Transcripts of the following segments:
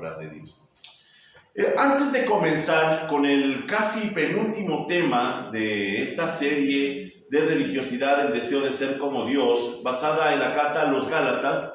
palabra de Dios. Antes de comenzar con el casi penúltimo tema de esta serie de religiosidad, el deseo de ser como Dios, basada en la carta a los Gálatas,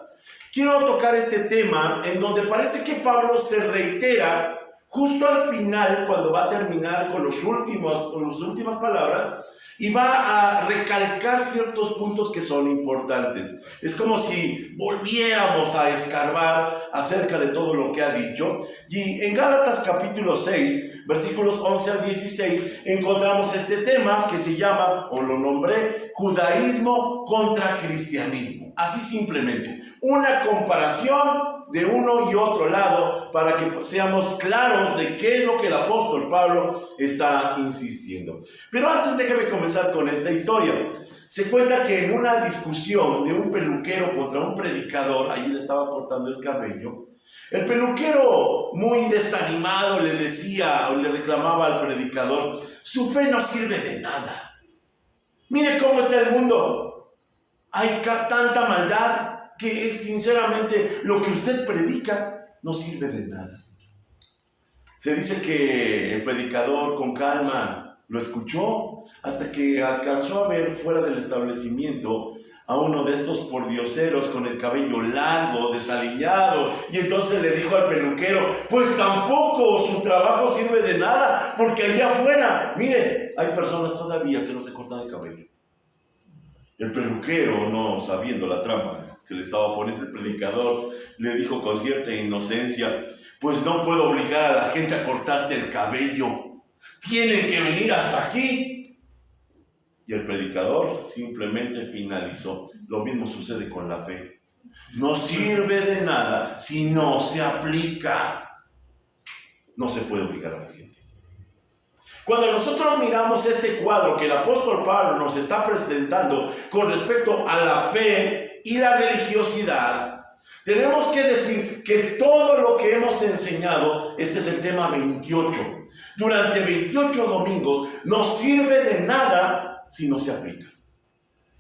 quiero tocar este tema en donde parece que Pablo se reitera justo al final, cuando va a terminar con las últimas palabras, y va a recalcar ciertos puntos que son importantes. Es como si volviéramos a escarbar acerca de todo lo que ha dicho. Y en Gálatas capítulo 6, versículos 11 al 16, encontramos este tema que se llama, o lo nombré, judaísmo contra cristianismo. Así simplemente, una comparación de uno y otro lado para que seamos claros de qué es lo que el apóstol Pablo está insistiendo. Pero antes déjeme comenzar con esta historia. Se cuenta que en una discusión de un peluquero contra un predicador, ahí le estaba cortando el cabello, el peluquero, muy desanimado, le decía o le reclamaba al predicador: su fe no sirve de nada. Mire cómo está el mundo. Hay tanta maldad que es sinceramente lo que usted predica no sirve de nada. Se dice que el predicador con calma lo escuchó hasta que alcanzó a ver fuera del establecimiento a uno de estos pordioseros con el cabello largo, desaliñado, y entonces le dijo al peluquero: pues tampoco su trabajo sirve de nada, porque allá afuera, mire, hay personas todavía que no se cortan el cabello. El peluquero, no sabiendo la trampa que le estaba poniendo el predicador, le dijo con cierta inocencia: pues no puedo obligar a la gente a cortarse el cabello, tienen que venir hasta aquí. Y el predicador simplemente finalizó: lo mismo sucede con la fe, no sirve de nada si no se aplica. No se puede obligar a la gente. Cuando nosotros miramos este cuadro que el apóstol Pablo nos está presentando con respecto a la fe y la religiosidad, tenemos que decir que todo lo que hemos enseñado, este es el tema 28, durante 28 domingos, no sirve de nada si no se aplica.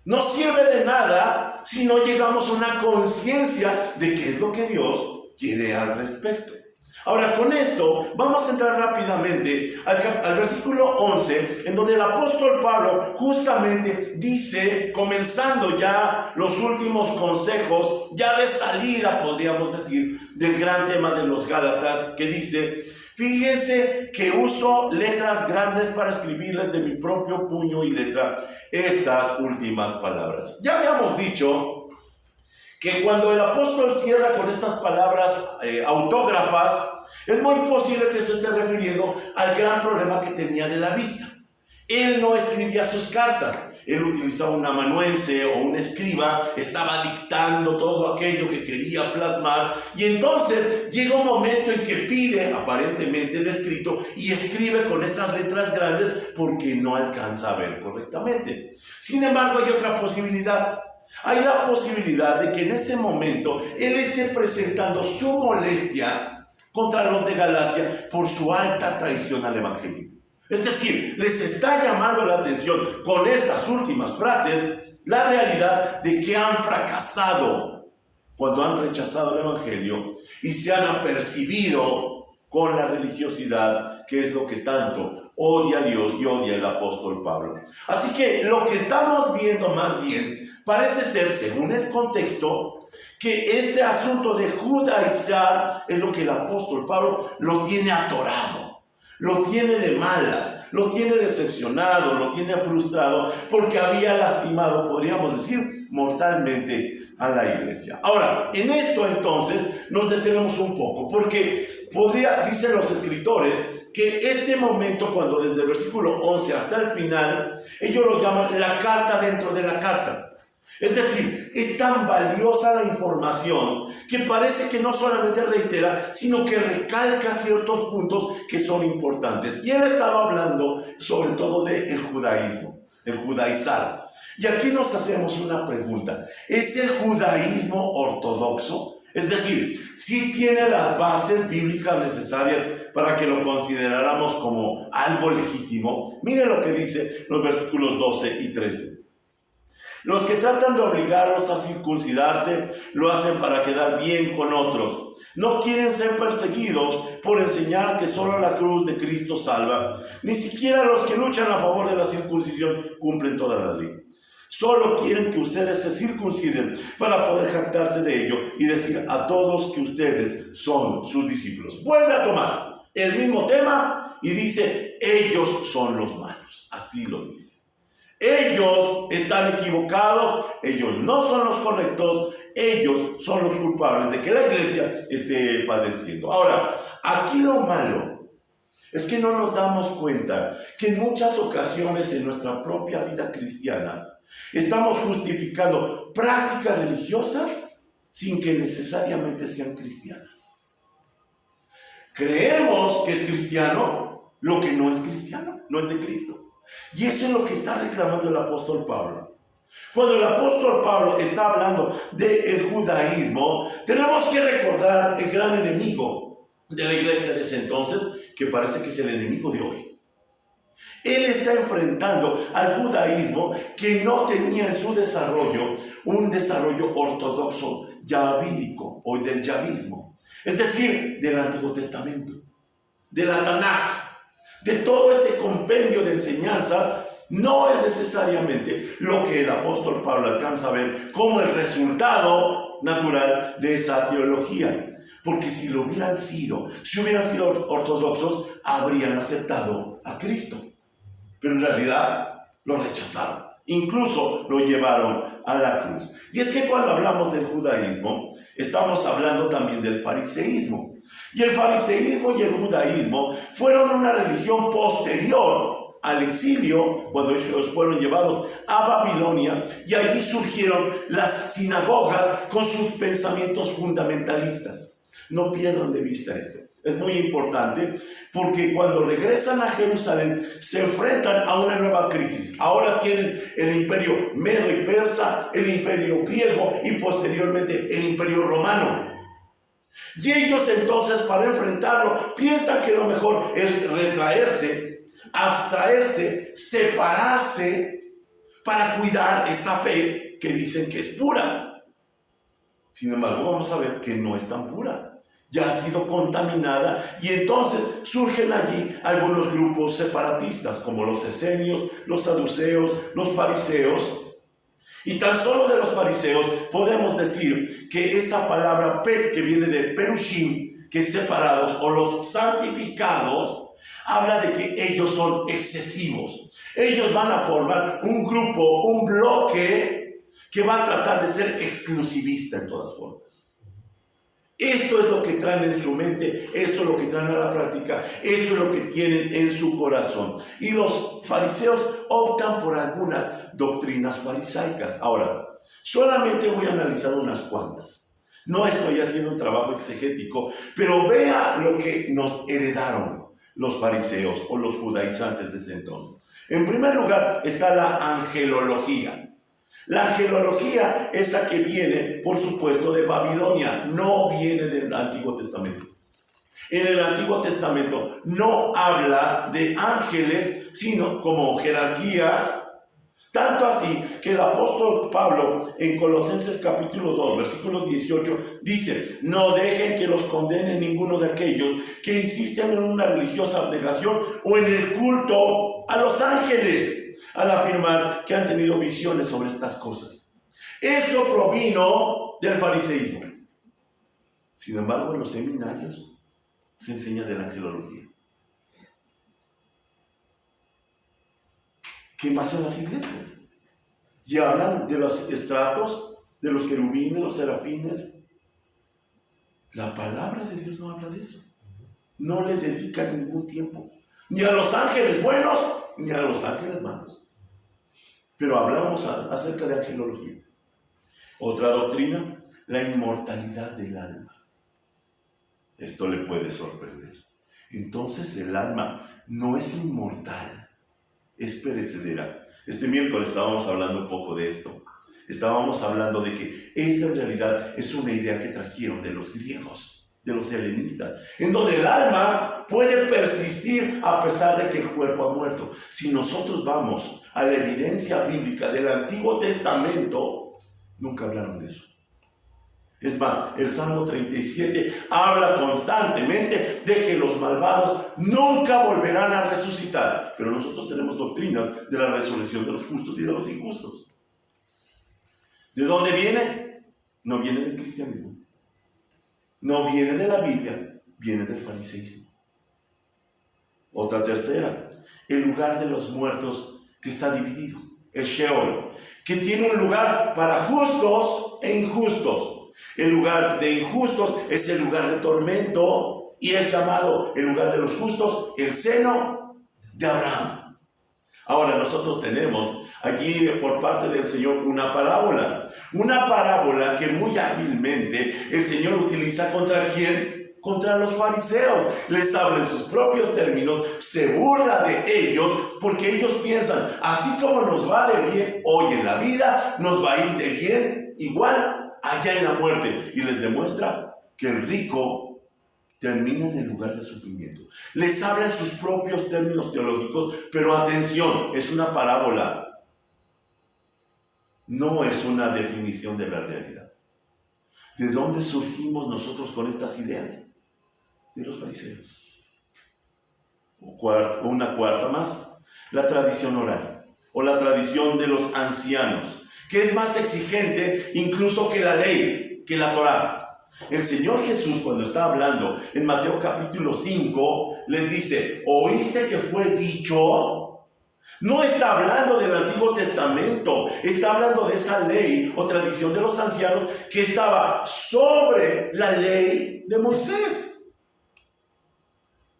No sirve de nada si no llegamos a una conciencia de qué es lo que Dios quiere al respecto. Ahora, con esto vamos a entrar rápidamente al versículo 11, en donde el apóstol Pablo justamente dice, comenzando ya los últimos consejos, ya de salida podríamos decir, del gran tema de los Gálatas, que dice: fíjense que uso letras grandes para escribirles de mi propio puño y letra estas últimas palabras. Ya habíamos dicho que cuando el apóstol cierra con estas palabras autógrafas, es muy posible que se esté refiriendo al gran problema que tenía de la vista. Él no escribía sus cartas, él utilizaba un amanuense o un escriba, estaba dictando todo aquello que quería plasmar, y entonces llega un momento en que pide aparentemente el escrito y escribe con esas letras grandes porque no alcanza a ver correctamente. Sin embargo, hay otra posibilidad. Hay la posibilidad de que en ese momento él esté presentando su molestia contra los de Galacia por su alta traición al evangelio. Es decir, les está llamando la atención con estas últimas frases la realidad de que han fracasado cuando han rechazado el evangelio y se han apercibido con la religiosidad, que es lo que tanto odia a Dios y odia el apóstol Pablo. Así que lo que estamos viendo más bien parece ser, según el contexto, que este asunto de judaizar es lo que el apóstol Pablo lo tiene atorado, lo tiene de malas, lo tiene decepcionado, lo tiene frustrado, porque había lastimado, podríamos decir, mortalmente a la iglesia. Ahora, en esto entonces nos detenemos un poco, porque dicen los escritores que este momento, cuando desde el versículo 11 hasta el final, ellos lo llaman la carta dentro de la carta. Es decir, es tan valiosa la información que parece que no solamente reitera, sino que recalca ciertos puntos que son importantes. Y él ha estado hablando sobre todo del judaísmo, el judaizar. Y aquí nos hacemos una pregunta: ¿es el judaísmo ortodoxo? Es decir, ¿sí tiene las bases bíblicas necesarias para que lo consideráramos como algo legítimo? Mire lo que dice los versículos 12 y 13. Los que tratan de obligarlos a circuncidarse lo hacen para quedar bien con otros. No quieren ser perseguidos por enseñar que solo la cruz de Cristo salva. Ni siquiera los que luchan a favor de la circuncisión cumplen toda la ley. Solo quieren que ustedes se circunciden para poder jactarse de ello y decir a todos que ustedes son sus discípulos. Vuelve a tomar el mismo tema y dice, ellos son los malos. Así lo dice. Ellos están equivocados, ellos no son los correctos, ellos son los culpables de que la iglesia esté padeciendo. Ahora, aquí lo malo es que no nos damos cuenta que en muchas ocasiones en nuestra propia vida cristiana estamos justificando prácticas religiosas sin que necesariamente sean cristianas. Creemos que es cristiano lo que no es cristiano, no es de Cristo. Y eso es lo que está reclamando el apóstol Pablo. Cuando el apóstol Pablo está hablando del judaísmo, tenemos que recordar el gran enemigo de la iglesia de ese entonces, que parece que es el enemigo de hoy. Él está enfrentando al judaísmo que no tenía en su desarrollo un desarrollo ortodoxo yabídico o del yabismo, es decir, del Antiguo Testamento, de la Tanaj, de todo este compendio de enseñanzas. No es necesariamente lo que el apóstol Pablo alcanza a ver como el resultado natural de esa teología. Porque si hubieran sido ortodoxos, habrían aceptado a Cristo. Pero en realidad lo rechazaron. Incluso lo llevaron a la cruz. Y es que cuando hablamos del judaísmo, estamos hablando también del fariseísmo. Y el fariseísmo y el judaísmo fueron una religión posterior al exilio, cuando ellos fueron llevados a Babilonia, y allí surgieron las sinagogas con sus pensamientos fundamentalistas. No pierdan de vista esto. Es muy importante porque cuando regresan a Jerusalén se enfrentan a una nueva crisis. Ahora tienen el imperio medo y persa, el imperio griego y posteriormente el imperio romano. Y ellos entonces, para enfrentarlo, piensan que lo mejor es retraerse, abstraerse, separarse para cuidar esa fe que dicen que es pura. Sin embargo, vamos a ver que no es tan pura. Ya ha sido contaminada y entonces surgen allí algunos grupos separatistas como los esenios, los saduceos, los fariseos. Y tan solo de los fariseos podemos decir que esa palabra pet, que viene de perushim, que es separados, o los santificados, habla de que ellos son excesivos. Ellos van a formar un grupo, un bloque que va a tratar de ser exclusivista en todas formas. Esto es lo que traen en su mente, esto es lo que traen a la práctica, esto es lo que tienen en su corazón. Y los fariseos optan por algunas doctrinas farisaicas. Ahora, solamente voy a analizar unas cuantas. No estoy haciendo un trabajo exegético, pero vea lo que nos heredaron los fariseos o los judaizantes de ese entonces. En primer lugar está la angelología. La angelología, esa que viene, por supuesto, de Babilonia, no viene del Antiguo Testamento. En el Antiguo Testamento no habla de ángeles, sino como jerarquías. Tanto así que el apóstol Pablo en Colosenses capítulo 2, versículo 18, dice: no dejen que los condene ninguno de aquellos que insisten en una religiosa abnegación o en el culto a los ángeles, al afirmar que han tenido visiones sobre estas cosas. Eso provino del fariseísmo. Sin embargo, en los seminarios se enseña de la angelología. ¿Qué más en las iglesias? Y hablan de los estratos, de los querubines, los serafines. La palabra de Dios no habla de eso. No le dedica ningún tiempo, ni a los ángeles buenos, ni a los ángeles malos. Pero hablamos acerca de angelología. Otra doctrina, la inmortalidad del alma. Esto le puede sorprender. Entonces el alma no es inmortal, es perecedera. Este miércoles estábamos hablando un poco de esto. Estábamos hablando de que esta en realidad es una idea que trajeron de los griegos, de los helenistas, en donde el alma puede persistir a pesar de que el cuerpo ha muerto. Si nosotros vamos a la evidencia bíblica del Antiguo Testamento, nunca hablaron de eso. Es más, el Salmo 37 habla constantemente de que los malvados nunca volverán a resucitar. Pero nosotros tenemos doctrinas de la resurrección de los justos y de los injustos. ¿De dónde viene? No viene del cristianismo. No viene de la Biblia, viene del fariseísmo. Otra tercera, el lugar de los muertos que está dividido, el Sheol, que tiene un lugar para justos e injustos. El lugar de injustos es el lugar de tormento y es llamado el lugar de los justos el seno de Abraham. Ahora nosotros tenemos aquí por parte del Señor una parábola que muy hábilmente el Señor utiliza ¿contra quién? Contra los fariseos. Les habla en sus propios términos, se burla de ellos porque ellos piensan, así como nos va de bien hoy en la vida, nos va a ir de bien igual allá en la muerte, y les demuestra que el rico termina en el lugar de sufrimiento. Les habla en sus propios términos teológicos, pero atención, es una parábola, no es una definición de la realidad. ¿De dónde surgimos nosotros con estas ideas? De los fariseos. Una cuarta más, la tradición oral o la tradición de los ancianos, que es más exigente incluso que la ley, que la Torá. El Señor Jesús, cuando está hablando en Mateo capítulo 5, les dice, ¿oíste que fue dicho? No está hablando del Antiguo Testamento, está hablando de esa ley o tradición de los ancianos que estaba sobre la ley de Moisés.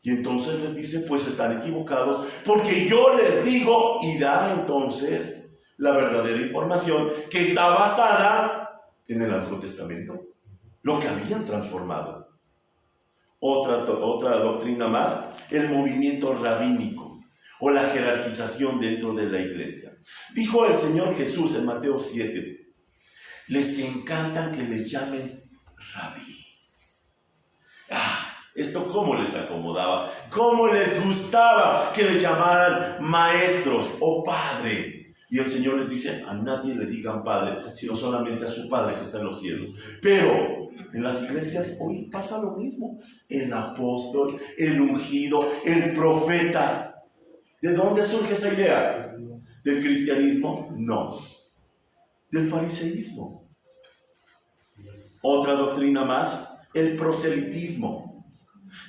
Y entonces les dice, pues están equivocados, porque yo les digo, y da entonces la verdadera información que está basada en el Antiguo Testamento, lo que habían transformado. Otra doctrina más, el movimiento rabínico o la jerarquización dentro de la iglesia. Dijo el Señor Jesús en Mateo 7, les encanta que les llamen rabí. Esto cómo les acomodaba, cómo les gustaba que les llamaran maestros o padre. Y el Señor les dice, a nadie le digan padre, sino solamente a su Padre que está en los cielos. Pero en las iglesias hoy pasa lo mismo. El apóstol, el ungido, el profeta. ¿De dónde surge esa idea? ¿Del cristianismo? No. Del fariseísmo. Otra doctrina más, el proselitismo.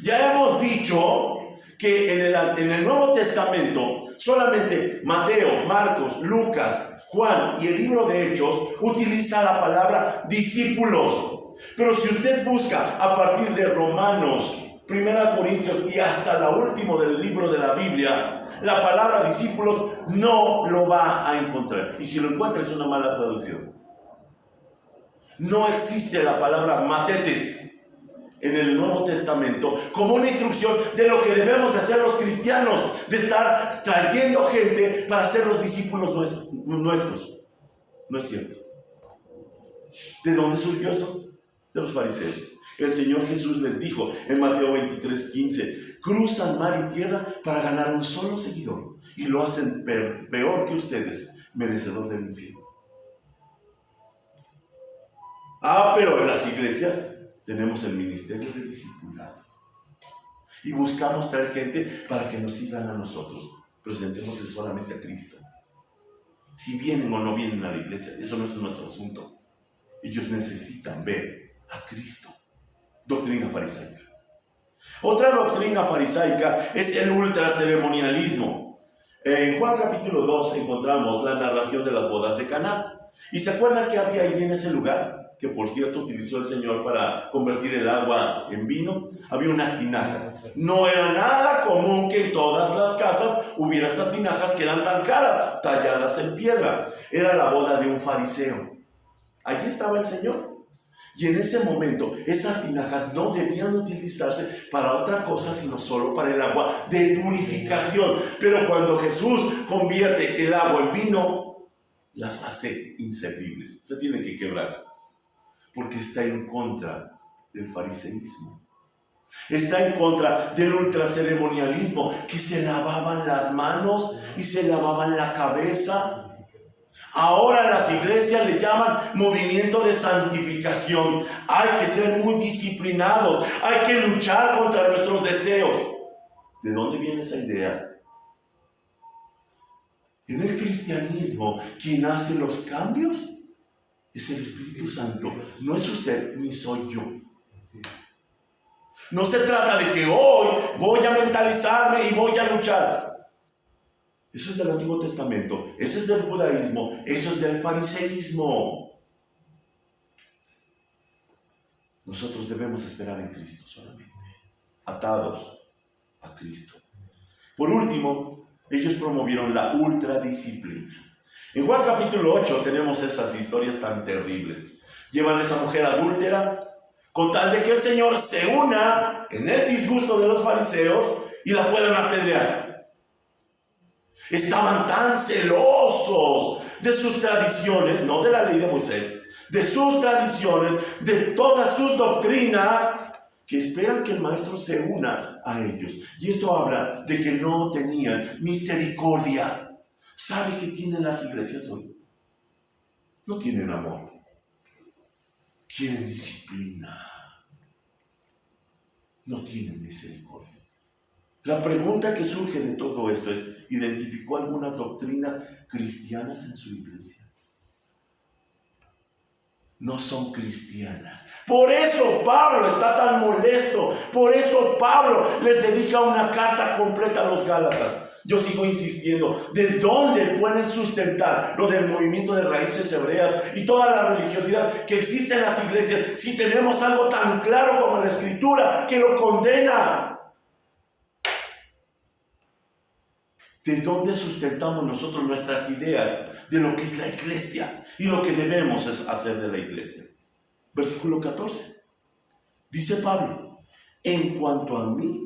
Ya hemos dicho que en el Nuevo Testamento solamente Mateo, Marcos, Lucas, Juan y el libro de Hechos utiliza la palabra discípulos. Pero si usted busca a partir de Romanos, 1 Corintios y hasta la última del libro de la Biblia, la palabra discípulos no lo va a encontrar. Y si lo encuentra es una mala traducción. No existe la palabra matetes en el Nuevo Testamento como una instrucción de lo que debemos de hacer los cristianos, de estar trayendo gente para ser los discípulos nuestros. No es cierto. ¿De dónde surgió eso? De los fariseos. El Señor Jesús les dijo en Mateo 23:15, cruzan mar y tierra para ganar un solo seguidor y lo hacen peor que ustedes, merecedor del infierno. Pero en las iglesias tenemos el ministerio de discipulado y buscamos traer gente para que nos sigan a nosotros. Presentémosle solamente a Cristo. Si vienen o no vienen a la iglesia, eso no es nuestro asunto. Ellos necesitan ver a Cristo. Doctrina farisaica. Otra doctrina farisaica es el ultraceremonialismo. En Juan capítulo 2 encontramos la narración de las bodas de Caná. ¿Y se acuerdan que había ahí en ese lugar? Que por cierto utilizó el Señor para convertir el agua en vino. Había unas tinajas. No era nada común que en todas las casas hubiera esas tinajas que eran tan caras, talladas en piedra. Era la boda de un fariseo. Allí estaba el Señor. Y en ese momento, esas tinajas no debían utilizarse para otra cosa, sino solo para el agua de purificación. Pero cuando Jesús convierte el agua en vino, las hace inservibles. Se tienen que quebrar. Porque está en contra del fariseísmo. Está en contra del ultraceremonialismo, que se lavaban las manos y se lavaban la cabeza. Ahora las iglesias le llaman movimiento de santificación. Hay que ser muy disciplinados, hay que luchar contra nuestros deseos. ¿De dónde viene esa idea? En el cristianismo, quien hace los cambios es el Espíritu Santo. No es usted ni soy yo. No se trata de que hoy voy a mentalizarme y voy a luchar. Eso es del Antiguo Testamento, eso es del judaísmo, eso es del fariseísmo. Nosotros debemos esperar en Cristo solamente, atados a Cristo. Por último, ellos promovieron la ultradisciplina. En Juan capítulo 8 tenemos esas historias tan terribles. Llevan a esa mujer adúltera con tal de que el Señor se una en el disgusto de los fariseos y la puedan apedrear. Estaban tan celosos de sus tradiciones, no de la ley de Moisés, de sus tradiciones, de todas sus doctrinas, que esperan que el maestro se una a ellos. Y esto habla de que no tenían misericordia. ¿Sabe qué tienen las iglesias hoy? No tienen amor. Quieren disciplina. No tienen misericordia. La pregunta que surge de todo esto es, ¿identificó algunas doctrinas cristianas en su iglesia? No son cristianas. Por eso Pablo está tan molesto. Por eso Pablo les dedica una carta completa a los Gálatas. Yo sigo insistiendo, ¿de dónde pueden sustentar lo del movimiento de raíces hebreas y toda la religiosidad que existe en las iglesias si tenemos algo tan claro como la Escritura que lo condena? ¿De dónde sustentamos nosotros nuestras ideas de lo que es la iglesia y lo que debemos hacer de la iglesia? Versículo 14. Dice Pablo, en cuanto a mí,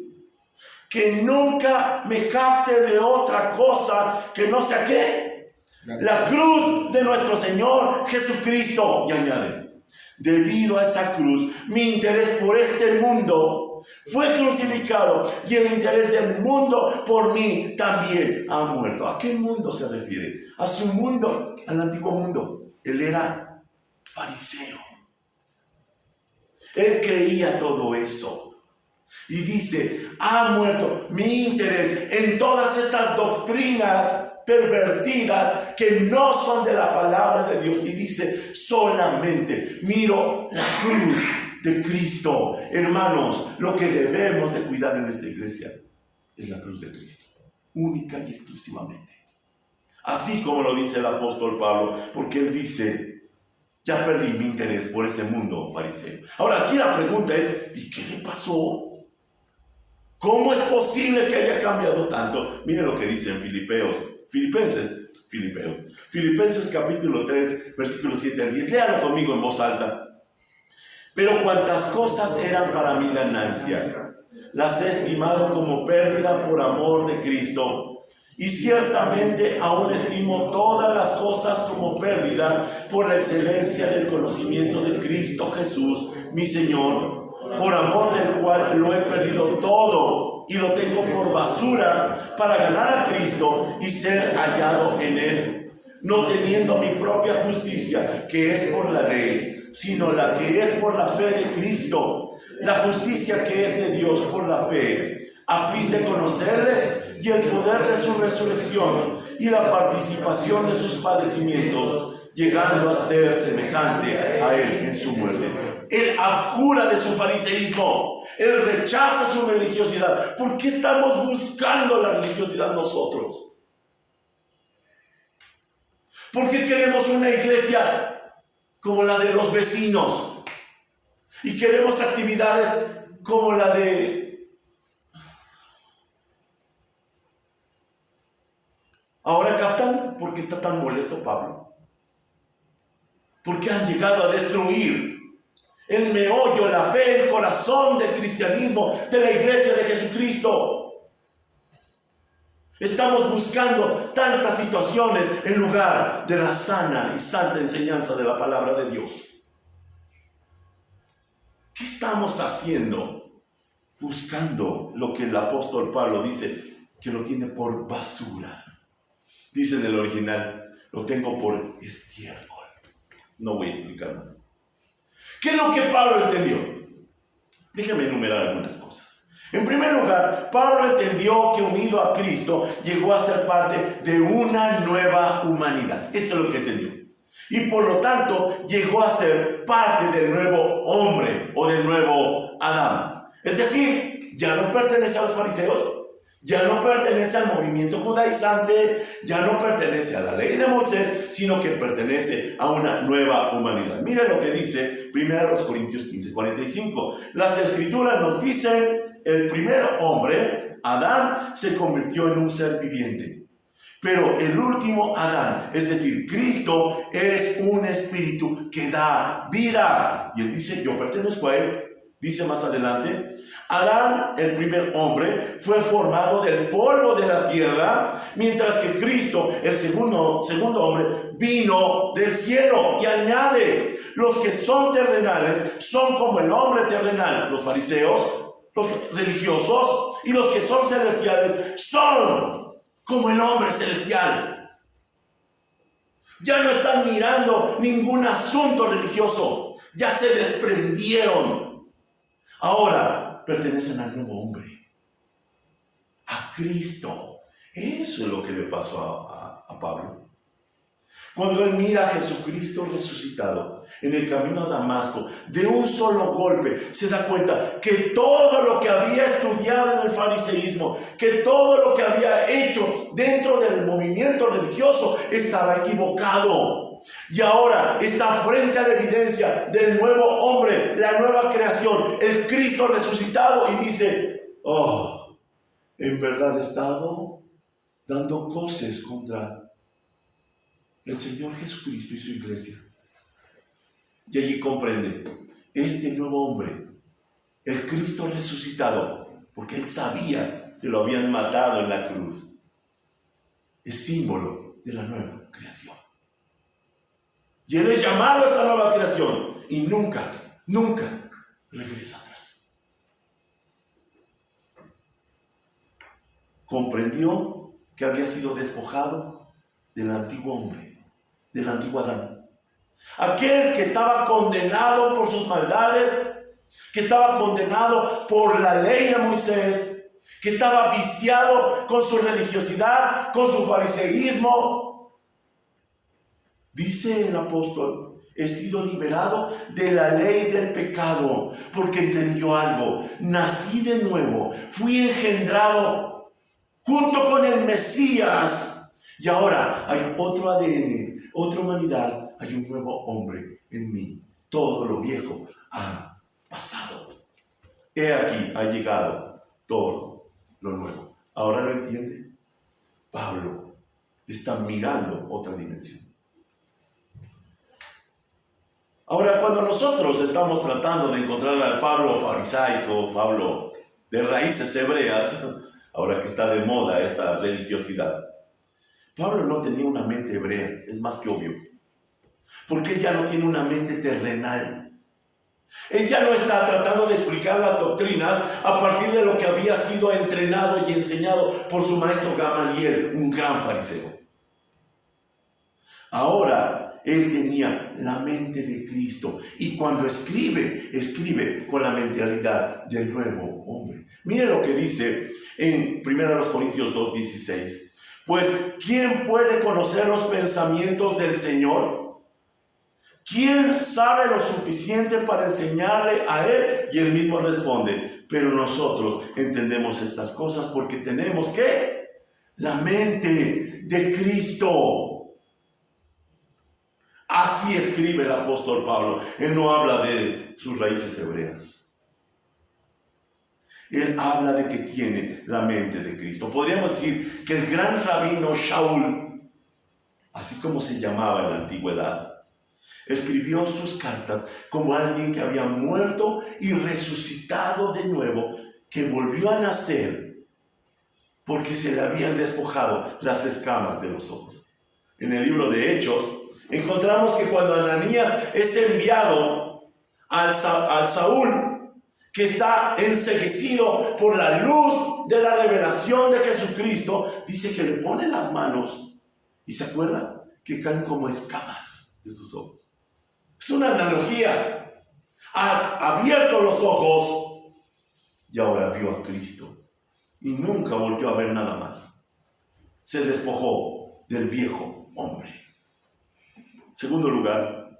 que nunca me jacte de otra cosa que no sea ¿qué? La cruz de nuestro Señor Jesucristo. Y añade, debido a esa cruz, mi interés por este mundo fue crucificado y el interés del mundo por mí también ha muerto. ¿A qué mundo se refiere? A su mundo, al antiguo mundo. Él era fariseo. Él creía todo eso. Y dice, ha muerto mi interés en todas esas doctrinas pervertidas que no son de la palabra de Dios. Y dice, solamente miro la cruz de Cristo. Hermanos, lo que debemos de cuidar en esta iglesia es la cruz de Cristo, única y exclusivamente. Así como lo dice el apóstol Pablo, porque él dice, ya perdí mi interés por ese mundo fariseo. Ahora aquí la pregunta es, ¿y qué le pasó? ¿Cómo es posible que haya cambiado tanto? Miren lo que dice en Filipenses capítulo 3, versículos 7 al 10. Léalo conmigo en voz alta. Pero cuantas cosas eran para mi ganancia, las he estimado como pérdida por amor de Cristo. Y ciertamente aún estimo todas las cosas como pérdida por la excelencia del conocimiento de Cristo Jesús, mi Señor, por amor del cual lo he perdido todo y lo tengo por basura para ganar a Cristo y ser hallado en Él, no teniendo mi propia justicia, que es por la ley, sino la que es por la fe de Cristo, la justicia que es de Dios por la fe, a fin de conocerle y el poder de su resurrección y la participación de sus padecimientos, llegando a ser semejante a Él en su muerte. Él abjura de su fariseísmo, él rechaza su religiosidad. ¿Por qué estamos buscando la religiosidad nosotros? ¿Por qué queremos una iglesia como la de los vecinos? Y queremos actividades como la de... Ahora captan por qué está tan molesto Pablo. Porque han llegado a destruir el meollo, la fe, el corazón del cristianismo, de la iglesia de Jesucristo. Estamos buscando tantas situaciones en lugar de la sana y santa enseñanza de la palabra de Dios. ¿Qué estamos haciendo? Buscando lo que el apóstol Pablo dice, que lo tiene por basura. Dice en el original, lo tengo por estiércol. No voy a explicar más. ¿Qué es lo que Pablo entendió? Déjame enumerar algunas cosas. En primer lugar, Pablo entendió que unido a Cristo llegó a ser parte de una nueva humanidad. Esto es lo que entendió. Y por lo tanto llegó a ser parte del nuevo hombre o del nuevo Adán. Es decir, ya no pertenece a los fariseos, ya no pertenece al movimiento judaizante, ya no pertenece a la ley de Moisés, sino que pertenece a una nueva humanidad. Mira lo que dice 1 Corintios 15:45. Las escrituras nos dicen, el primer hombre, Adán, se convirtió en un ser viviente. Pero el último Adán, es decir, Cristo, es un espíritu que da vida. Y él dice, yo pertenezco a él. Dice más adelante, Adán, el primer hombre, fue formado del polvo de la tierra, mientras que Cristo, el segundo hombre, vino del cielo. Y añade, los que son terrenales son como el hombre terrenal, los fariseos, los religiosos, y los que son celestiales son como el hombre celestial. Ya no están mirando ningún asunto religioso, ya se desprendieron. Ahora pertenecen al nuevo hombre, a Cristo. Eso es lo que le pasó a Pablo. Cuando él mira a Jesucristo resucitado en el camino a Damasco, de un solo golpe se da cuenta que todo lo que había estudiado en el fariseísmo, que todo lo que había hecho dentro del movimiento religioso estaba equivocado. Y ahora está frente a la evidencia del nuevo hombre, la nueva creación, el Cristo resucitado, y dice, oh, en verdad he estado dando cosas contra el Señor Jesucristo y su iglesia. Y allí comprende, este nuevo hombre, el Cristo resucitado, porque él sabía que lo habían matado en la cruz, es símbolo de la nueva creación. Y él es llamado a esa nueva creación y nunca regresa atrás. Comprendió que había sido despojado del antiguo hombre, del antiguo Adán. Aquel que estaba condenado por sus maldades, que estaba condenado por la ley de Moisés, que estaba viciado con su religiosidad, con su fariseísmo. Dice el apóstol, he sido liberado de la ley del pecado, porque entendió algo. Nací de nuevo, fui engendrado junto con el Mesías. Y ahora hay otro ADN, otra humanidad, hay un nuevo hombre en mí. Todo lo viejo ha pasado. He aquí, ha llegado todo lo nuevo. ¿Ahora lo entiende? Pablo está mirando otra dimensión. Ahora, cuando nosotros estamos tratando de encontrar al Pablo farisaico, Pablo de raíces hebreas, ahora que está de moda esta religiosidad, Pablo no tenía una mente hebrea, es más que obvio. Porque él ya no tiene una mente terrenal. Él ya no está tratando de explicar las doctrinas a partir de lo que había sido entrenado y enseñado por su maestro Gamaliel, un gran fariseo. Ahora, él tenía la mente de Cristo. Y cuando escribe con la mentalidad del nuevo hombre. Mire lo que dice en 1 Corintios 2:16. Pues, ¿quién puede conocer los pensamientos del Señor? ¿Quién sabe lo suficiente para enseñarle a él? Y él mismo responde, pero nosotros entendemos estas cosas porque tenemos, ¿qué? La mente de Cristo. Así escribe el apóstol Pablo. Él no habla de sus raíces hebreas. Él habla de que tiene la mente de Cristo. Podríamos decir que el gran rabino Shaul, así como se llamaba en la antigüedad, escribió sus cartas como alguien que había muerto y resucitado de nuevo, que volvió a nacer porque se le habían despojado las escamas de los ojos. En el libro de Hechos encontramos que cuando Ananías es enviado al Saúl, que está enceguecido por la luz de la revelación de Jesucristo, dice que le pone las manos. ¿Y se acuerda? que caen como escamas de sus ojos. Es una analogía. Ha abierto los ojos y ahora vio a Cristo y nunca volvió a ver nada más. Se despojó del viejo hombre. Segundo lugar,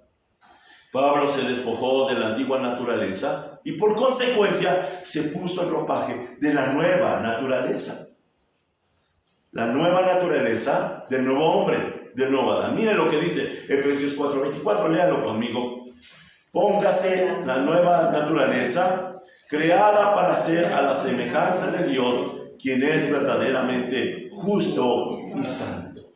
Pablo se despojó de la antigua naturaleza y por consecuencia se puso el ropaje de la nueva naturaleza. La nueva naturaleza del nuevo hombre, del nuevo Adán. Miren lo que dice Efesios 4:24, léanlo conmigo. Póngase la nueva naturaleza, creada para ser a la semejanza de Dios, quien es verdaderamente justo y santo.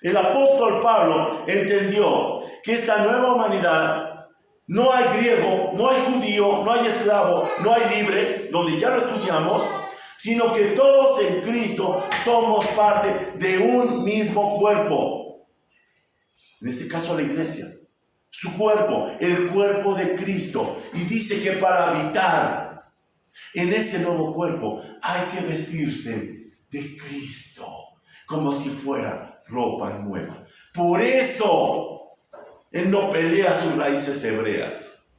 El apóstol Pablo entendió que esta nueva humanidad, no hay griego, no hay judío, no hay esclavo, no hay libre, donde ya lo estudiamos, sino que todos en Cristo somos parte de un mismo cuerpo. En este caso la iglesia. Su cuerpo, el cuerpo de Cristo. Y dice que para habitar en ese nuevo cuerpo hay que vestirse de Cristo, como si fuera ropa nueva. Por eso Él no pelea sus raíces hebreas.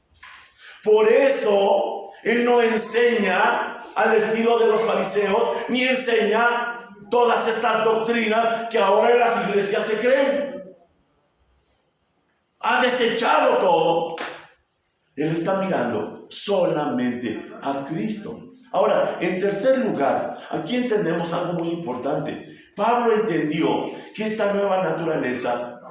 Por eso Él no enseña al estilo de los fariseos, ni enseña todas estas doctrinas que ahora en las iglesias se creen. Ha desechado todo. Él está mirando solamente a Cristo. Ahora, en tercer lugar, aquí entendemos algo muy importante. Pablo entendió que en esta nueva naturaleza,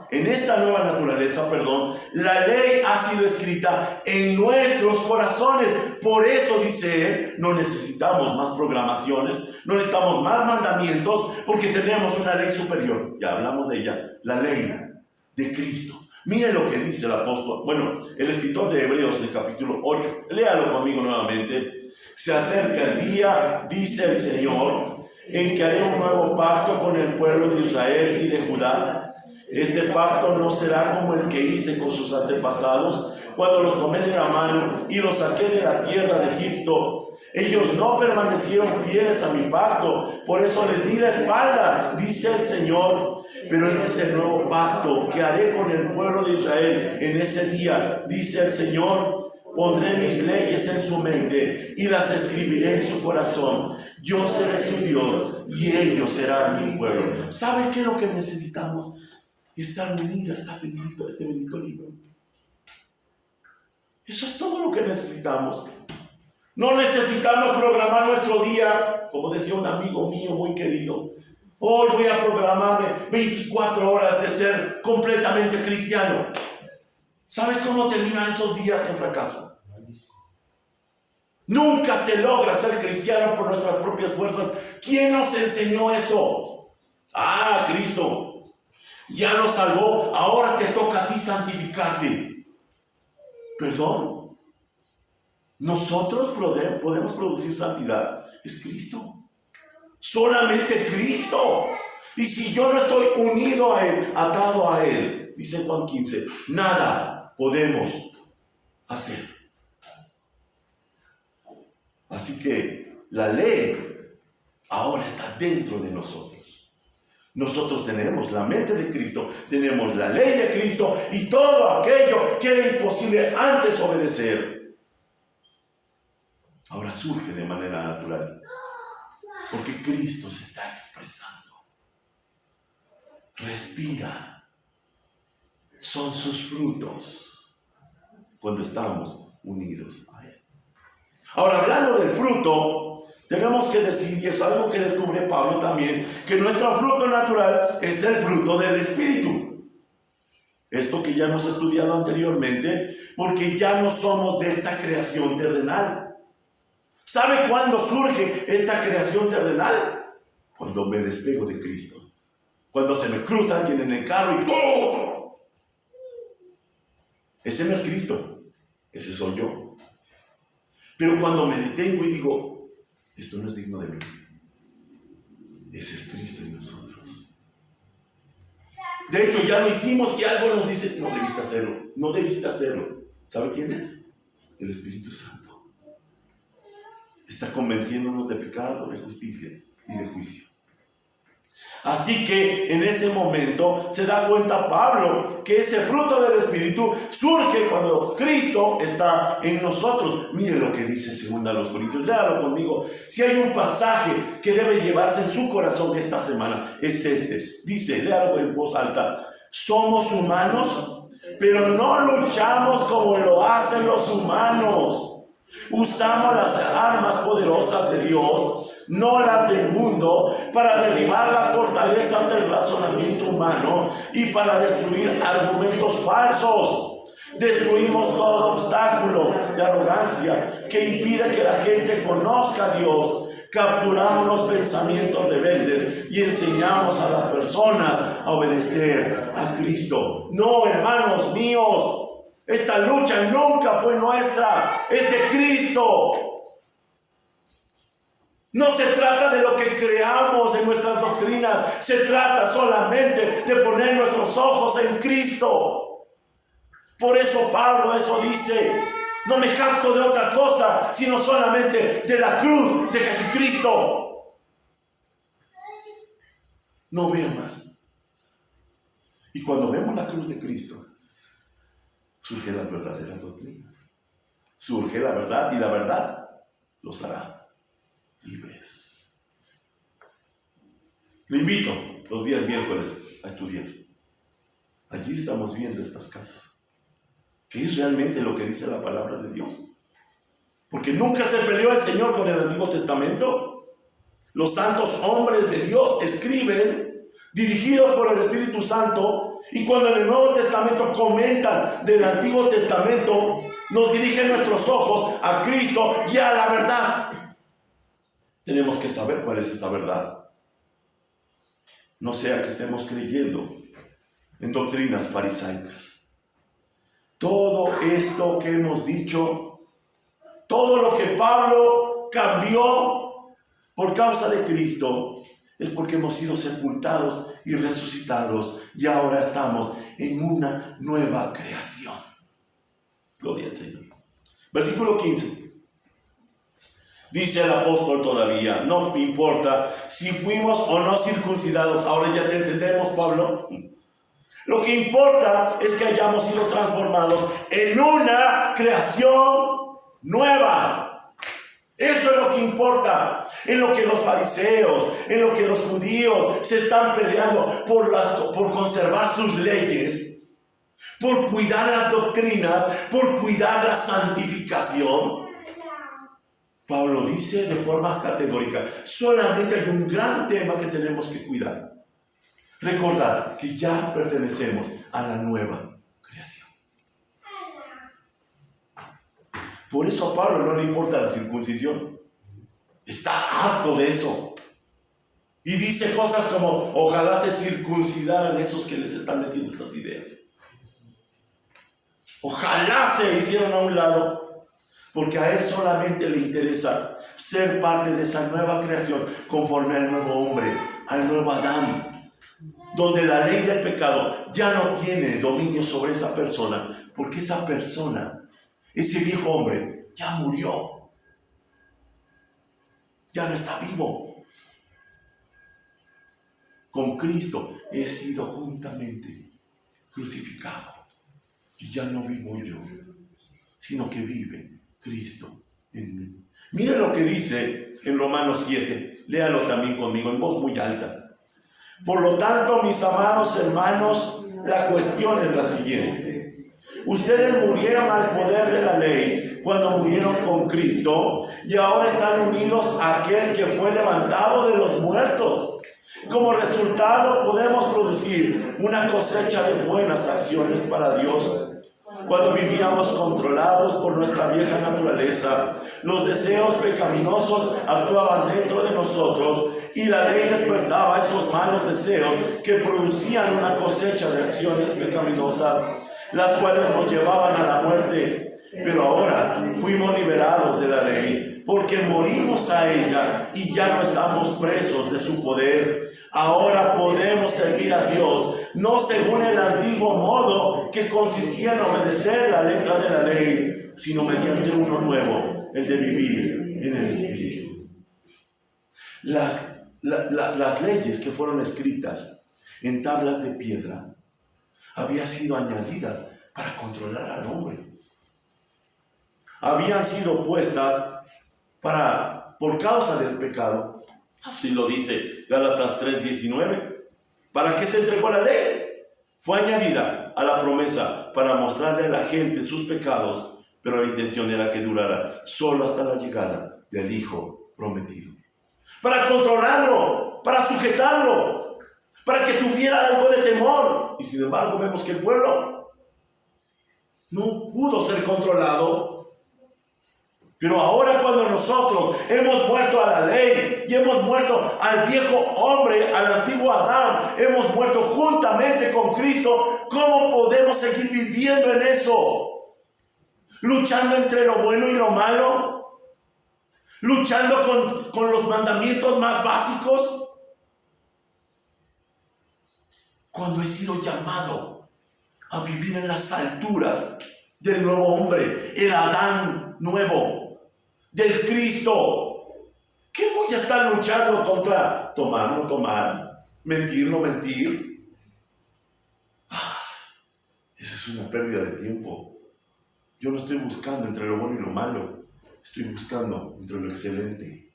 la ley ha sido escrita en nuestros corazones. Por eso, dice él, no necesitamos más programaciones, no necesitamos más mandamientos, porque tenemos una ley superior. Ya hablamos de ella, la ley de Cristo. Miren lo que dice el apóstol, el escritor de Hebreos, en el capítulo 8. Léalo conmigo nuevamente. Se acerca el día, dice el Señor, en que haré un nuevo pacto con el pueblo de Israel y de Judá. Este pacto no será como el que hice con sus antepasados, cuando los tomé de la mano y los saqué de la tierra de Egipto. Ellos no permanecieron fieles a mi pacto, por eso les di la espalda, dice el Señor. Pero este es el nuevo pacto que haré con el pueblo de Israel en ese día, dice el Señor. Pondré mis leyes en su mente y las escribiré en su corazón. Yo seré su Dios y ellos serán mi pueblo. ¿Sabe qué es lo que necesitamos? Estar unidos a este bendito libro. Eso es todo lo que necesitamos. No necesitamos programar nuestro día, como decía un amigo mío muy querido. Hoy voy a programarme 24 horas de ser completamente cristiano. ¿Sabe cómo terminan esos días en fracaso? Nunca se logra ser cristiano por nuestras propias fuerzas. ¿Quién nos enseñó eso? Cristo. Ya nos salvó. Ahora te toca a ti santificarte. ¿Perdón? Nosotros podemos producir santidad. Es Cristo. Solamente Cristo. Y si yo no estoy unido a Él, atado a Él, dice Juan 15, nada podemos hacer. Así que la ley ahora está dentro de nosotros. Nosotros tenemos la mente de Cristo, tenemos la ley de Cristo y todo aquello que era imposible antes obedecer, ahora surge de manera natural. Porque Cristo se está expresando. Respira. Son sus frutos cuando estamos unidos a Él. Ahora, hablando del fruto, tenemos que decir, y es algo que descubre Pablo también, que nuestro fruto natural es el fruto del Espíritu. Esto que ya hemos estudiado anteriormente, porque ya no somos de esta creación terrenal. ¿Sabe cuándo surge esta creación terrenal? Cuando me despego de Cristo. Cuando se me cruza alguien en el carro y ¡todo! Ese no es Cristo, ese soy yo. Pero cuando me detengo y digo, esto no es digno de mí, ese es Cristo en nosotros. De hecho, ya lo hicimos y algo nos dice, no debiste hacerlo, no debiste hacerlo. ¿Sabe quién es? El Espíritu Santo. Está convenciéndonos de pecado, de justicia y de juicio. Así que en ese momento se da cuenta Pablo que ese fruto del Espíritu surge cuando Cristo está en nosotros. Mire lo que dice 2 Corintios, léalo conmigo. Si hay un pasaje que debe llevarse en su corazón esta semana, es este. Dice, léalo en voz alta: somos humanos, pero no luchamos como lo hacen los humanos. Usamos las armas poderosas de Dios, no las del mundo, para derribar las fortalezas del razonamiento humano y para destruir argumentos falsos. Destruimos todo obstáculo de arrogancia que impide que la gente conozca a Dios. Capturamos los pensamientos rebeldes y enseñamos a las personas a obedecer a Cristo. No, hermanos míos, esta lucha nunca fue nuestra, es de Cristo. No se trata de lo que creamos en nuestras doctrinas, se trata solamente de poner nuestros ojos en Cristo. Por eso Pablo eso dice: no me jacto de otra cosa, sino solamente de la cruz de Jesucristo. No veo más. Y cuando vemos la cruz de Cristo, surgen las verdaderas doctrinas. Surge la verdad y la verdad los hará libres. Le invito los días miércoles a estudiar. Allí estamos viendo estos casos. ¿Qué es realmente lo que dice la palabra de Dios? Porque nunca se peleó el Señor con el Antiguo Testamento. Los santos hombres de Dios escriben, dirigidos por el Espíritu Santo, y cuando en el Nuevo Testamento comentan del Antiguo Testamento, nos dirigen nuestros ojos a Cristo y a la verdad. Tenemos que saber cuál es esa verdad. No sea que estemos creyendo en doctrinas farisaicas. Todo esto que hemos dicho, todo lo que Pablo cambió por causa de Cristo, es porque hemos sido sepultados y resucitados y ahora estamos en una nueva creación. Gloria al Señor. Versículo 15. Dice el apóstol todavía: no importa si fuimos o no circuncidados. Ahora ya te entendemos, Pablo. Lo que importa es que hayamos sido transformados en una creación nueva. Eso es lo que importa. En lo que los fariseos, en lo que los judíos se están peleando por conservar sus leyes, por cuidar las doctrinas, por cuidar la santificación. Pablo dice de forma categórica: solamente hay un gran tema que tenemos que cuidar. Recordar que ya pertenecemos a la nueva creación. Por eso a Pablo no le importa la circuncisión. Está harto de eso. Y dice cosas como: ojalá se circuncidaran esos que les están metiendo esas ideas. Ojalá se hicieran a un lado. Porque a él solamente le interesa ser parte de esa nueva creación conforme al nuevo hombre, al nuevo Adán, donde la ley del pecado ya no tiene dominio sobre esa persona, porque esa persona, ese viejo hombre, ya murió, ya no está vivo. Con Cristo he sido juntamente crucificado, y ya no vivo yo, sino que vive Cristo en mí. Mire lo que dice en Romanos 7, léalo también conmigo en voz muy alta. Por lo tanto, mis amados hermanos, la cuestión es la siguiente: ustedes murieron al poder de la ley cuando murieron con Cristo y ahora están unidos a aquel que fue levantado de los muertos. Como resultado, podemos producir una cosecha de buenas acciones para Dios. Cuando vivíamos controlados por nuestra vieja naturaleza, los deseos pecaminosos actuaban dentro de nosotros y la ley despertaba esos malos deseos que producían una cosecha de acciones pecaminosas, las cuales nos llevaban a la muerte. Pero ahora fuimos liberados de la ley, porque morimos a ella y ya no estamos presos de su poder. Ahora podemos servir a Dios, no según el antiguo modo que consistía en obedecer la letra de la ley, sino mediante uno nuevo, el de vivir en el Espíritu. las leyes que fueron escritas en tablas de piedra habían sido añadidas para controlar al hombre. Habían sido puestas por causa del pecado. Así lo dice Gálatas 3:19. ¿Para qué se entregó la ley? Fue añadida a la promesa para mostrarle a la gente sus pecados, pero la intención era que durara solo hasta la llegada del Hijo prometido. Para controlarlo, para sujetarlo, para que tuviera algo de temor. Y sin embargo vemos que el pueblo no pudo ser controlado. Pero ahora, cuando nosotros hemos muerto a la ley y hemos muerto al viejo hombre, al antiguo Adán, hemos muerto juntamente con Cristo, ¿cómo podemos seguir viviendo en eso? Luchando entre lo bueno y lo malo, luchando con los mandamientos más básicos, cuando he sido llamado a vivir en las alturas del nuevo hombre, el Adán nuevo, del Cristo. ¿Qué voy a estar luchando contra tomar, no tomar, mentir, no mentir? Esa es una pérdida de tiempo. Yo no estoy buscando entre lo bueno y lo malo, estoy buscando entre lo excelente,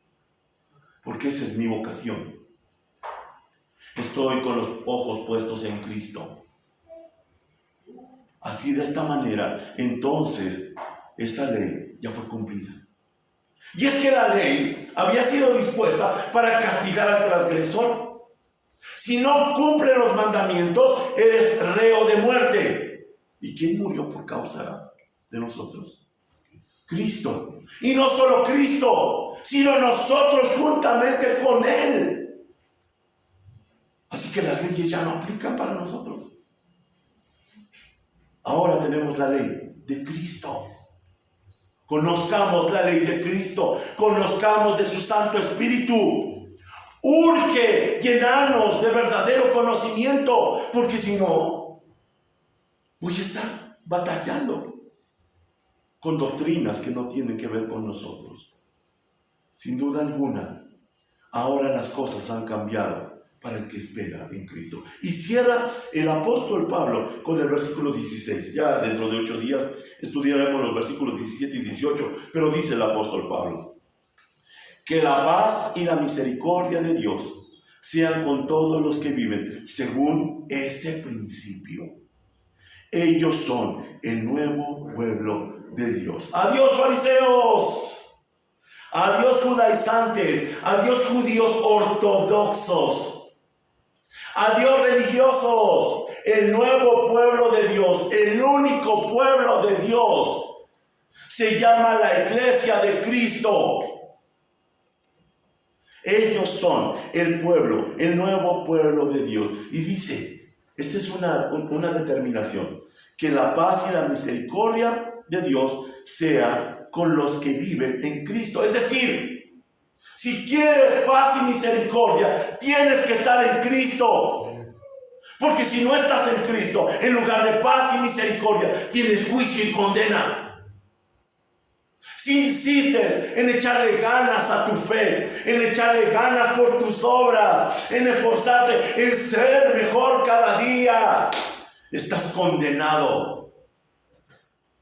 porque esa es mi vocación. Estoy con los ojos puestos en Cristo. Así, de esta manera, entonces esa ley ya fue cumplida. Y es que la ley había sido dispuesta para castigar al transgresor. Si no cumple los mandamientos, eres reo de muerte. ¿Y quién murió por causa de nosotros? Cristo. Y no solo Cristo, sino nosotros juntamente con Él. Así que las leyes ya no aplican para nosotros. Ahora tenemos la ley de Cristo. Conozcamos la ley de Cristo, conozcamos de su Santo Espíritu. Urge llenarnos de verdadero conocimiento, porque si no, voy a estar batallando con doctrinas que no tienen que ver con nosotros. Sin duda alguna, ahora las cosas han cambiado para el que espera en Cristo. Y cierra el apóstol Pablo con el versículo 16. Ya dentro de 8 días estudiaremos los versículos 17 y 18, pero dice el apóstol Pablo: que la paz y la misericordia de Dios sean con todos los que viven según ese principio. Ellos son el nuevo pueblo de Dios. Adiós, fariseos. Adiós, judaizantes. Adiós, judíos ortodoxos. Adiós, religiosos. El nuevo pueblo de Dios, el único pueblo de Dios, se llama la Iglesia de Cristo. Ellos son el pueblo, el nuevo pueblo de Dios. Y dice, esta es una determinación, que la paz y la misericordia de Dios sea con los que viven en Cristo. Es decir, si quieres paz y misericordia, tienes que estar en Cristo. Porque si no estás en Cristo, en lugar de paz y misericordia, tienes juicio y condena. Si insistes en echarle ganas a tu fe, en echarle ganas por tus obras, en esforzarte, en ser mejor cada día, estás condenado.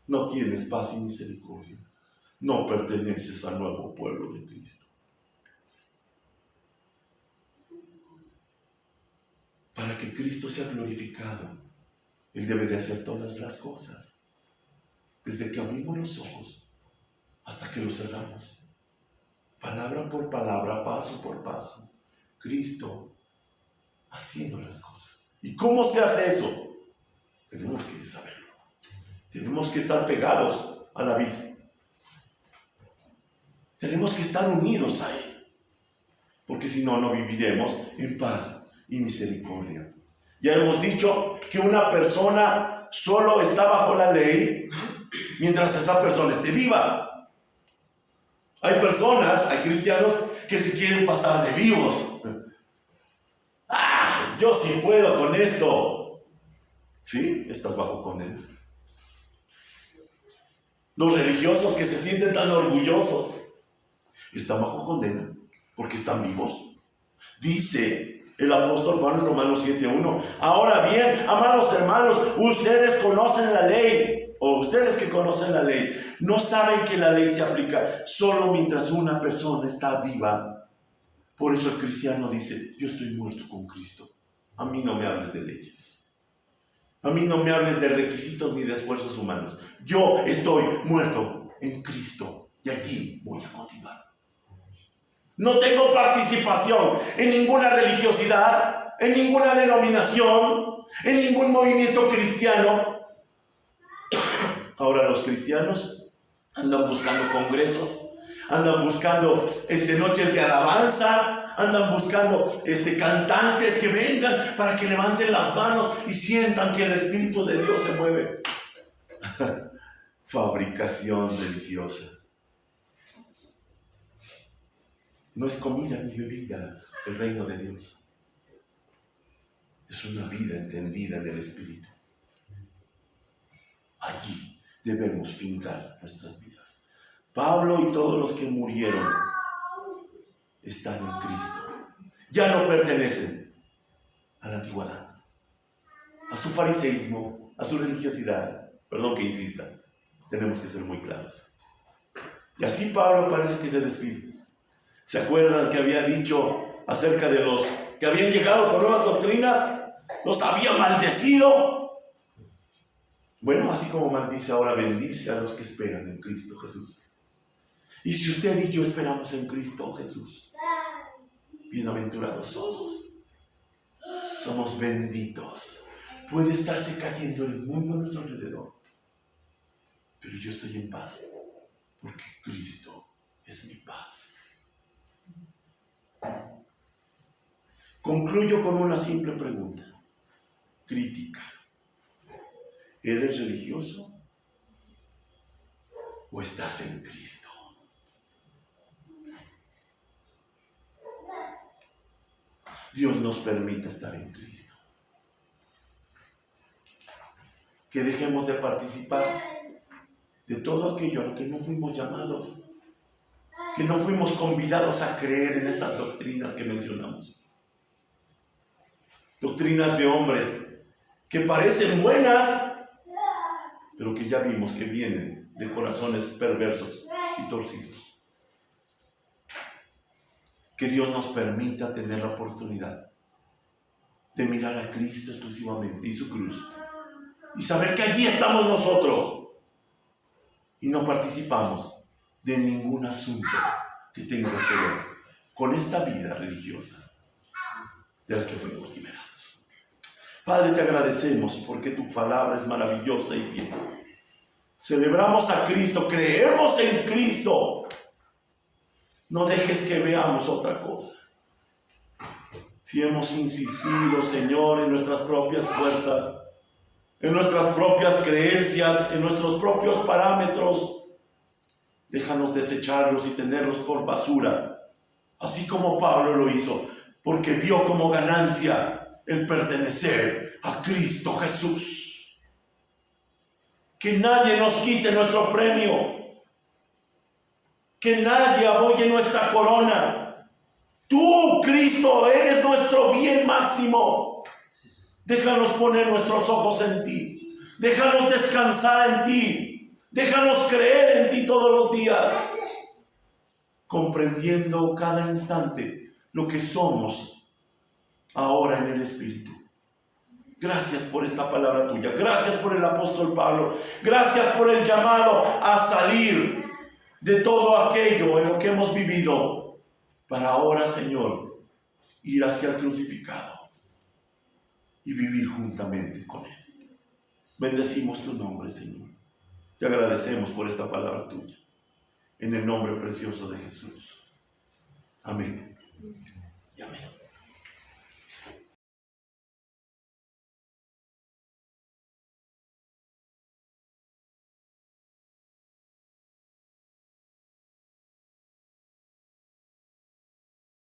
No tienes paz y misericordia. No perteneces al nuevo pueblo de Cristo. Para que Cristo sea glorificado, Él debe de hacer todas las cosas, desde que abrimos los ojos hasta que los cerramos, palabra por palabra, paso por paso, Cristo haciendo las cosas. ¿Y cómo se hace eso? Tenemos que saberlo. Tenemos que estar pegados a la vida. Tenemos que estar unidos a Él, porque si no, no viviremos en paz y misericordia. Ya hemos dicho que una persona solo está bajo la ley mientras esa persona esté viva. Hay personas, hay cristianos que se quieren pasar de vivos. Yo sí puedo con esto. ¿Sí? Estás bajo condena. Los religiosos que se sienten tan orgullosos están bajo condena porque están vivos. Dice el apóstol Pablo en Romanos 7:1, ahora bien, amados hermanos, ustedes conocen la ley, o ustedes que conocen la ley, no saben que la ley se aplica solo mientras una persona está viva. Por eso el cristiano dice, yo estoy muerto con Cristo. A mí no me hables de leyes. A mí no me hables de requisitos ni de esfuerzos humanos. Yo estoy muerto en Cristo y allí voy a continuar. No tengo participación en ninguna religiosidad, en ninguna denominación, en ningún movimiento cristiano. Ahora los cristianos andan buscando congresos, andan buscando noches de alabanza, andan buscando cantantes que vengan para que levanten las manos y sientan que el Espíritu de Dios se mueve. Fabricación religiosa. No es comida ni bebida el reino de Dios. Es una vida entendida en el Espíritu. Allí debemos fincar nuestras vidas. Pablo y todos los que murieron están en Cristo. Ya no pertenecen a la antigüedad, a su fariseísmo, a su religiosidad. Perdón que insista, tenemos que ser muy claros. Y así Pablo parece que se despide. ¿Se acuerdan que había dicho acerca de los que habían llegado con nuevas doctrinas? Los había maldecido. Bueno, así como maldice, ahora bendice a los que esperan en Cristo Jesús. Y si usted y yo esperamos en Cristo Jesús, bienaventurados somos. Somos benditos. Puede estarse cayendo el mundo a nuestro alrededor, pero yo estoy en paz, porque Cristo es mi paz. Concluyo con una simple pregunta, crítica. ¿Eres religioso o estás en Cristo? Dios nos permite estar en Cristo. Que dejemos de participar de todo aquello a lo que no fuimos llamados, que no fuimos convidados a creer en esas doctrinas que mencionamos. Doctrinas de hombres que parecen buenas, pero que ya vimos que vienen de corazones perversos y torcidos. Que Dios nos permita tener la oportunidad de mirar a Cristo exclusivamente y su cruz, y saber que allí estamos nosotros y no participamos de ningún asunto que tenga que ver con esta vida religiosa de la que fuimos liberados. Padre, te agradecemos porque tu palabra es maravillosa y fiel. Celebramos a Cristo, creemos en Cristo. No dejes que veamos otra cosa. Si hemos insistido, Señor, en nuestras propias fuerzas, en nuestras propias creencias, en nuestros propios parámetros, déjanos desecharlos y tenerlos por basura, así como Pablo lo hizo, porque vio como ganancia el pertenecer a Cristo Jesús. Que nadie nos quite nuestro premio, que nadie abolle nuestra corona. Tú, Cristo, eres nuestro bien máximo. Déjanos poner nuestros ojos en ti. Déjanos descansar en ti. Déjanos creer en ti todos los días, comprendiendo cada instante lo que somos ahora en el Espíritu. Gracias por esta palabra tuya. Gracias por el apóstol Pablo. Gracias por el llamado a salir de todo aquello en lo que hemos vivido, para ahora, Señor, ir hacia el crucificado y vivir juntamente con Él. Bendecimos tu nombre, Señor. Te agradecemos por esta palabra tuya. En el nombre precioso de Jesús. Amén. Y amén.